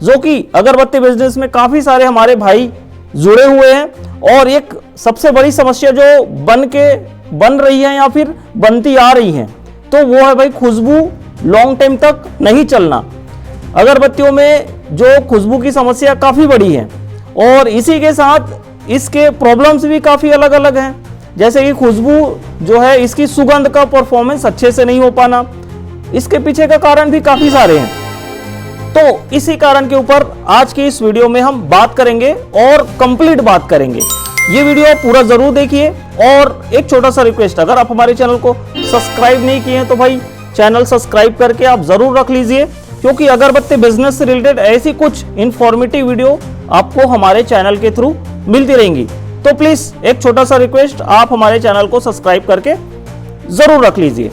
जो कि अगरबत्ती बिजनेस में काफी सारे हमारे भाई जुड़े हुए हैं। और एक सबसे बड़ी समस्या जो बन रही है या फिर बनती आ रही है, तो वो है भाई खुशबू लॉन्ग टाइम तक नहीं चलना। अगरबत्तियों में जो खुशबू की समस्या काफी बड़ी है और इसी के साथ इसके प्रॉब्लम्स भी काफी अलग अलग हैं। जैसे कि खुशबू जो है, इसकी सुगंध का परफॉर्मेंस अच्छे से नहीं हो पाना, इसके पीछे का कारण भी काफी सारे हैं। तो इसी कारण के ऊपर आज की इस वीडियो में हम बात करेंगे और कंप्लीट बात करेंगे। ये वीडियो पूरा जरूर देखिए। और एक छोटा सा रिक्वेस्ट, अगर आप हमारे चैनल को सब्सक्राइब नहीं किए हैं तो भाई चैनल सब्सक्राइब करके आप जरूर रख लीजिए, क्योंकि अगरबत्ती बिजनेस से रिलेटेड ऐसी कुछ इंफॉर्मेटिव वीडियो आपको हमारे चैनल के थ्रू मिलती रहेंगी। तो प्लीज एक छोटा सा रिक्वेस्ट, आप हमारे चैनल को सब्सक्राइब करके जरूर रख लीजिए।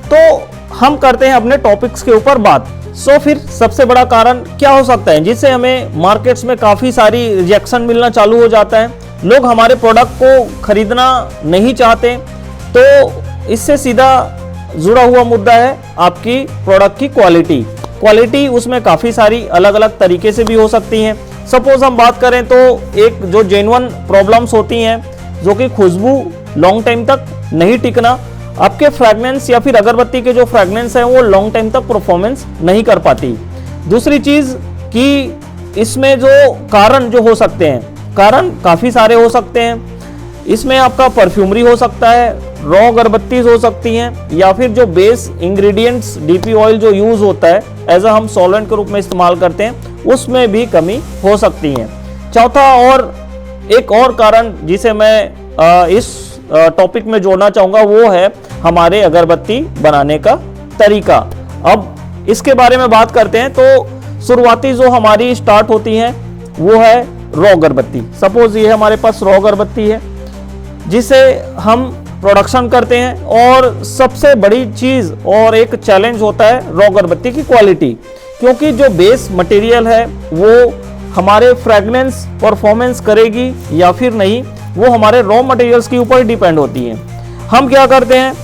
तो हम करते हैं अपने टॉपिक्स के ऊपर बात। सो फिर सबसे बड़ा कारण क्या हो सकता है जिससे हमें मार्केट्स में काफी सारी रिजेक्शन मिलना चालू हो जाता है, लोग हमारे प्रोडक्ट को खरीदना नहीं चाहते। तो इससे सीधा जुड़ा हुआ मुद्दा है आपकी प्रोडक्ट की क्वालिटी। उसमें काफी सारी अलग अलग तरीके से भी हो सकती हैं। सपोज हम बात करें तो एक जो जेन्युइन प्रॉब्लम्स होती हैं, जो कि खुशबू लॉन्ग टाइम तक नहीं टिकना, आपके फ्रैग्रेंस या फिर अगरबत्ती के जो फ्रैग्रेंस है वो लॉन्ग टाइम तक परफॉर्मेंस नहीं कर पाती। दूसरी चीज कि इसमें जो कारण जो हो सकते हैं, कारण काफी सारे हो सकते हैं। इसमें आपका परफ्यूमरी हो सकता है, रॉ अगरबत्तीज हो सकती हैं, या फिर जो बेस इंग्रेडिएंट्स डीपी ऑयल जो यूज होता है एज हम सॉल्वेंट के रूप में इस्तेमाल करते हैं, उसमें भी कमी हो सकती है। चौथा और एक और कारण जिसे मैं इस टॉपिक में जोड़ना चाहूंगा वो है हमारे अगरबत्ती बनाने का तरीका। अब इसके बारे में बात करते हैं तो शुरुआती जो हमारी स्टार्ट होती है वो है रॉ अगरबत्ती। सपोज ये हमारे पास रॉ अगरबत्ती है जिसे हम प्रोडक्शन करते हैं, और सबसे बड़ी चीज और एक चैलेंज होता है रॉ अगरबत्ती की क्वालिटी, क्योंकि जो बेस मटेरियल है वो हमारे फ्रैग्रेंस परफॉर्मेंस करेगी या फिर नहीं, वो हमारे रॉ मटेरियल्स के ऊपर डिपेंड होती है। हम क्या करते हैं,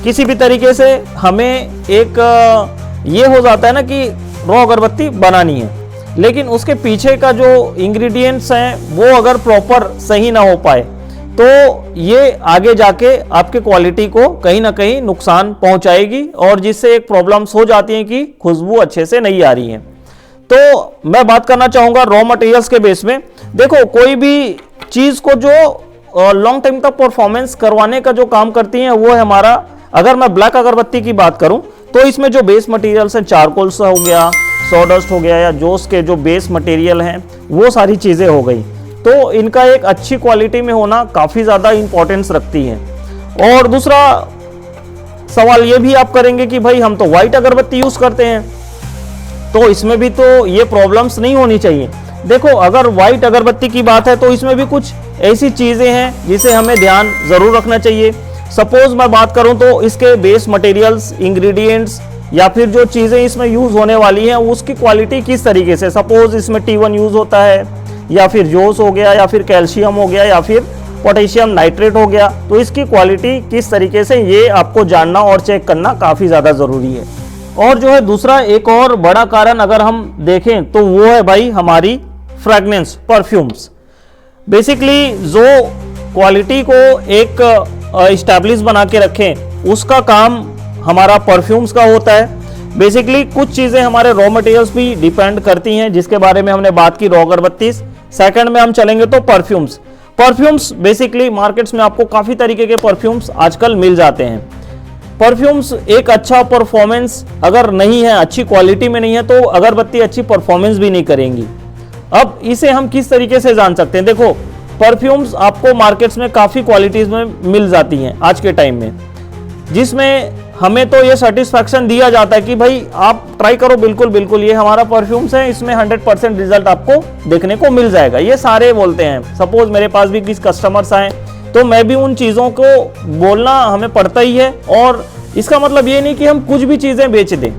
किसी भी तरीके से हमें एक ये हो जाता है ना कि रॉ अगरबत्ती बनानी है, लेकिन उसके पीछे का जो इंग्रेडिएंट्स हैं वो अगर प्रॉपर सही ना हो पाए तो ये आगे जाके आपके क्वालिटी को कहीं ना कहीं नुकसान पहुंचाएगी, और जिससे एक प्रॉब्लम्स हो जाती हैं कि खुशबू अच्छे से नहीं आ रही है। तो मैं बात करना चाहूंगा रॉ मटेरियल्स के बेस में। देखो, कोई भी चीज को जो लॉन्ग टाइम तक परफॉर्मेंस करवाने का जो काम करती है वो है हमारा, अगर मैं ब्लैक अगरबत्ती की बात करूं तो इसमें जो बेस मटेरियल्स हैं, चारकोल सा हो गया, सॉडस्ट हो गया, या जोस के जो बेस मटेरियल हैं, वो सारी चीजें हो गई। तो इनका एक अच्छी क्वालिटी में होना काफी ज्यादा इंपॉर्टेंस रखती है। और दूसरा सवाल ये भी आप करेंगे कि भाई हम तो व्हाइट अगरबत्ती यूज करते हैं, तो इसमें भी तो ये प्रॉब्लम्स नहीं होनी चाहिए। देखो, अगर व्हाइट अगरबत्ती की बात है तो इसमें भी कुछ ऐसी चीजें हैं जिसे हमें ध्यान जरूर रखना चाहिए। सपोज मैं बात करूं तो इसके बेस मटेरियल्स, इंग्रेडिएंट्स या फिर जो चीजें इसमें यूज होने वाली हैं उसकी क्वालिटी किस तरीके से, सपोज इसमें T1 यूज होता है, या फिर जोस हो गया, या फिर कैल्शियम हो गया, या फिर पोटेशियम नाइट्रेट हो गया, तो इसकी क्वालिटी किस तरीके से, ये आपको जानना और चेक करना काफी ज्यादा जरूरी है। और जो है दूसरा एक और बड़ा कारण अगर हम देखें तो वो है भाई हमारी फ्रैग्रेंस, परफ्यूम्स। बेसिकली जो क्वालिटी को एक एस्टैब्लिश बना के रखें उसका काम हमारा परफ्यूम्स का होता है। बेसिकली कुछ चीज़ें हमारे रॉ मटेरियल्स भी डिपेंड करती हैं, जिसके बारे में हमने बात की रॉ अगरबत्ती। सेकंड में हम चलेंगे तो परफ्यूम्स बेसिकली मार्केट्स में आपको काफ़ी तरीके के परफ्यूम्स आजकल मिल जाते हैं। परफ्यूम्स एक अच्छा परफॉर्मेंस अगर नहीं है, अच्छी क्वालिटी में नहीं है, तो अगरबत्ती अच्छी परफॉर्मेंस भी नहीं करेंगी। अब इसे हम किस तरीके से जान सकते हैं? देखो, परफ्यूम्स आपको मार्केट्स में काफ़ी क्वालिटीज़ में मिल जाती हैं आज के टाइम में, जिसमें हमें तो ये सेटिस्फैक्शन दिया जाता है कि भाई आप ट्राई करो, बिल्कुल ये हमारा परफ्यूम्स है, इसमें 100% रिजल्ट आपको देखने को मिल जाएगा, ये सारे बोलते हैं। सपोज मेरे पास भी किसी कस्टमर्स आए तो मैं भी उन चीज़ों को बोलना हमें पड़ता ही है, और इसका मतलब ये नहीं कि हम कुछ भी चीज़ें बेच दें।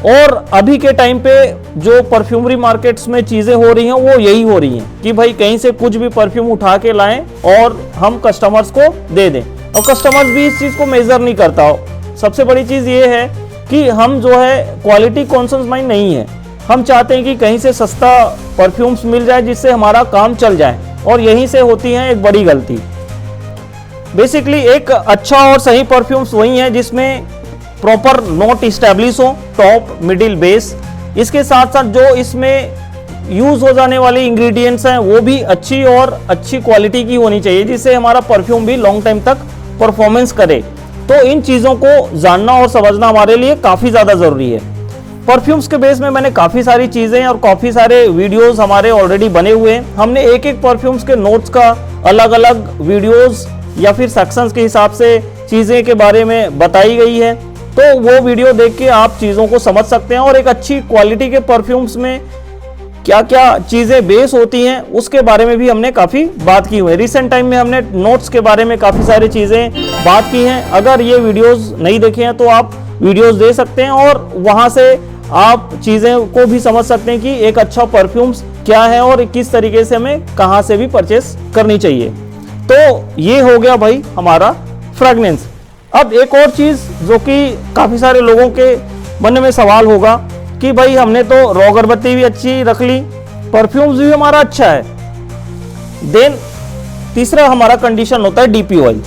और अभी के टाइम पे जो परफ्यूमरी मार्केट्स में चीज़ें हो रही हैं वो यही हो रही हैं कि भाई कहीं से कुछ भी परफ्यूम उठा के लाएं और हम कस्टमर्स को दे दें, और कस्टमर्स भी इस चीज़ को मेजर नहीं करता हो। सबसे बड़ी चीज़ ये है कि हम जो है क्वालिटी कॉन्शियस माइंड नहीं है। हम चाहते हैं कि कहीं से सस्ता परफ्यूम्स मिल जाए जिससे हमारा काम चल जाए, और यहीं से होती है एक बड़ी गलती। बेसिकली एक अच्छा और सही परफ्यूम्स वही है जिसमें प्रॉपर नोट इस्टेब्लिश हो, टॉप मिडिल बेस। इसके साथ साथ जो इसमें यूज हो जाने वाली इंग्रेडिएंट्स हैं वो भी अच्छी और अच्छी क्वालिटी की होनी चाहिए, जिससे हमारा परफ्यूम भी लॉन्ग टाइम तक परफॉर्मेंस करे। तो इन चीज़ों को जानना और समझना हमारे लिए काफ़ी ज़्यादा ज़रूरी है। परफ्यूम्स के बेस में मैंने काफ़ी सारी चीज़ें और काफ़ी सारे वीडियोस हमारे ऑलरेडी बने हुए हैं। हमने एक एक परफ्यूम्स के नोट्स का अलग अलग वीडियोस या फिर सेक्शंस के हिसाब से चीज़ें के बारे में बताई गई है, तो वो वीडियो देख के आप चीज़ों को समझ सकते हैं। और एक अच्छी क्वालिटी के परफ्यूम्स में क्या क्या चीज़ें बेस होती हैं उसके बारे में भी हमने काफ़ी बात की हुई है। रिसेंट टाइम में हमने नोट्स के बारे में काफ़ी सारी चीज़ें बात की हैं। अगर ये वीडियोस नहीं देखे हैं तो आप वीडियोस दे सकते हैं और वहाँ से आप चीज़ें को भी समझ सकते हैं कि एक अच्छा परफ्यूम्स क्या है और किस तरीके से हमें कहाँ से भी परचेस करनी चाहिए। तो ये हो गया भाई हमारा फ्रेगनेंस। अब एक और चीज़ जो कि काफ़ी सारे लोगों के मन में सवाल होगा कि भाई हमने तो रॉ अगरबत्ती भी अच्छी रख ली, परफ्यूम्स भी हमारा अच्छा है, देन तीसरा हमारा कंडीशन होता है DP oil.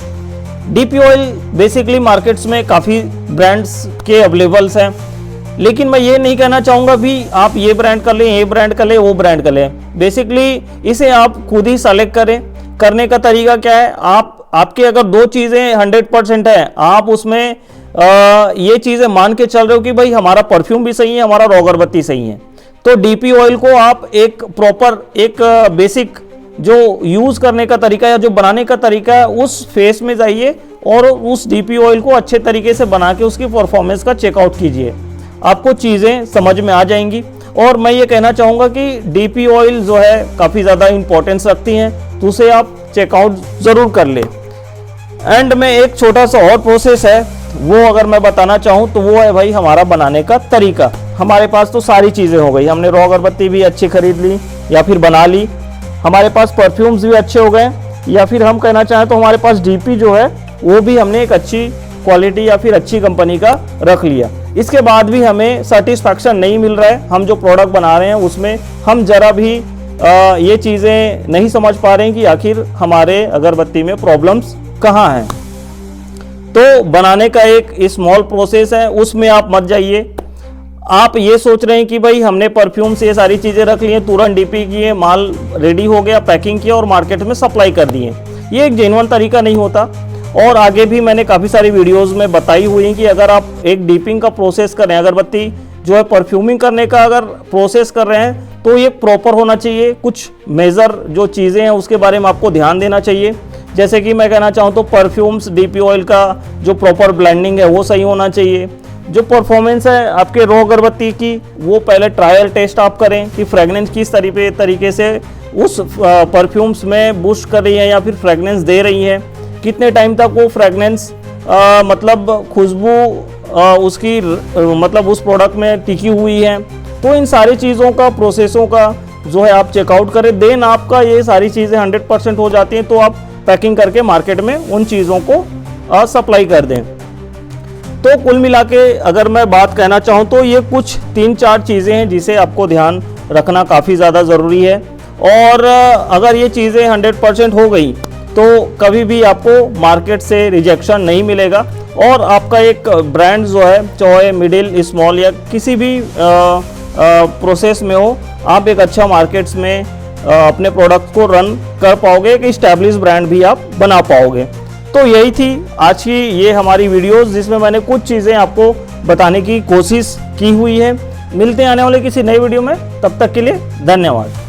DP oil basically markets में काफ़ी ब्रांड्स के अवेलेबल्स हैं, लेकिन मैं ये नहीं कहना चाहूँगा भी आप ये ब्रांड कर लें, ये ब्रांड कर लें, वो ब्रांड कर लें। बेसिकली इसे आप खुद ही सेलेक्ट करें। करने का तरीका क्या है, आपके अगर दो चीज़ें 100% है, आप उसमें ये चीज़ें मान के चल रहे हो कि भाई हमारा परफ्यूम भी सही है, हमारा रॉ अगरबत्ती सही है, तो डीपी ऑयल को आप एक प्रॉपर एक बेसिक जो यूज़ करने का तरीका या जो बनाने का तरीका है उस फेस में जाइए और उस डीपी ऑयल को अच्छे तरीके से बना के उसकी परफॉर्मेंस का चेकआउट कीजिए। आपको चीज़ें समझ में आ जाएंगी। और मैं ये कहना चाहूँगा कि डीपी ऑयल जो है काफ़ी ज़्यादा इंपॉर्टेंस रखती हैं, तो उसे आप चेकआउट ज़रूर कर लें। एंड में एक छोटा सा और प्रोसेस है, वो अगर मैं बताना चाहूँ तो वो है भाई हमारा बनाने का तरीका। हमारे पास तो सारी चीज़ें हो गई, हमने रॉ अगरबत्ती भी अच्छी खरीद ली या फिर बना ली, हमारे पास परफ्यूम्स भी अच्छे हो गए, या फिर हम कहना चाहें तो हमारे पास डीपी जो है वो भी हमने एक अच्छी क्वालिटी या फिर अच्छी कंपनी का रख लिया। इसके बाद भी हमें सेटिस्फैक्शन नहीं मिल रहा है, हम जो प्रोडक्ट बना रहे हैं उसमें हम जरा भी ये चीज़ें नहीं समझ पा रहे हैं कि आखिर हमारे अगरबत्ती में प्रॉब्लम्स कहाँ हैं। तो बनाने का एक स्मॉल प्रोसेस है, उसमें आप मत जाइए। आप ये सोच रहे हैं कि भाई हमने परफ्यूम से ये सारी चीज़ें रख ली हैं, तुरंत डीपी किए, माल रेडी हो गया, पैकिंग किया और मार्केट में सप्लाई कर दिए। ये एक जेन्युइन तरीका नहीं होता। और आगे भी मैंने काफ़ी सारी वीडियोस में बताई हुई हैं कि अगर आप एक डीपिंग का प्रोसेस कर रहे हैं, अगरबत्ती जो है परफ्यूमिंग करने का अगर प्रोसेस कर रहे हैं तो ये प्रॉपर होना चाहिए। कुछ मेजर जो चीज़ें हैं उसके बारे में आपको ध्यान देना चाहिए। जैसे कि मैं कहना चाहूँ तो परफ्यूम्स डीपी ऑयल का जो प्रॉपर ब्लेंडिंग है वो सही होना चाहिए। जो परफॉर्मेंस है आपके रॉ अगरबत्ती की वो पहले ट्रायल टेस्ट आप करें कि फ्रेगनेंस किस तरीके से उस परफ्यूम्स में बूस्ट कर रही है या फिर फ्रेगनेंस दे रही है, कितने टाइम तक वो फ्रेगनेंस मतलब खुशबू उसकी मतलब उस प्रोडक्ट में टिकी हुई है। तो इन सारी चीज़ों का प्रोसेसों का जो है आप चेकआउट करें, देन आपका ये सारी चीज़ें 100% हो जाती हैं तो आप पैकिंग करके मार्केट में उन चीज़ों को सप्लाई कर दें। तो कुल मिला के अगर मैं बात कहना चाहूँ तो ये कुछ 3-4 चीज़ें हैं जिसे आपको ध्यान रखना काफ़ी ज़्यादा ज़रूरी है। और अगर ये चीज़ें 100% हो गई तो कभी भी आपको मार्केट से रिजेक्शन नहीं मिलेगा और आपका एक ब्रांड जो है चाहे मिडिल स्मॉल या किसी भी प्रोसेस में हो, आप एक अच्छा मार्केट्स में अपने प्रोडक्ट को रन कर पाओगे, एक इस्टेब्लिश ब्रांड भी आप बना पाओगे। तो यही थी आज की ये हमारी वीडियोस जिसमें मैंने कुछ चीज़ें आपको बताने की कोशिश की हुई है। मिलते हैं आने वाले किसी नई वीडियो में, तब तक के लिए धन्यवाद।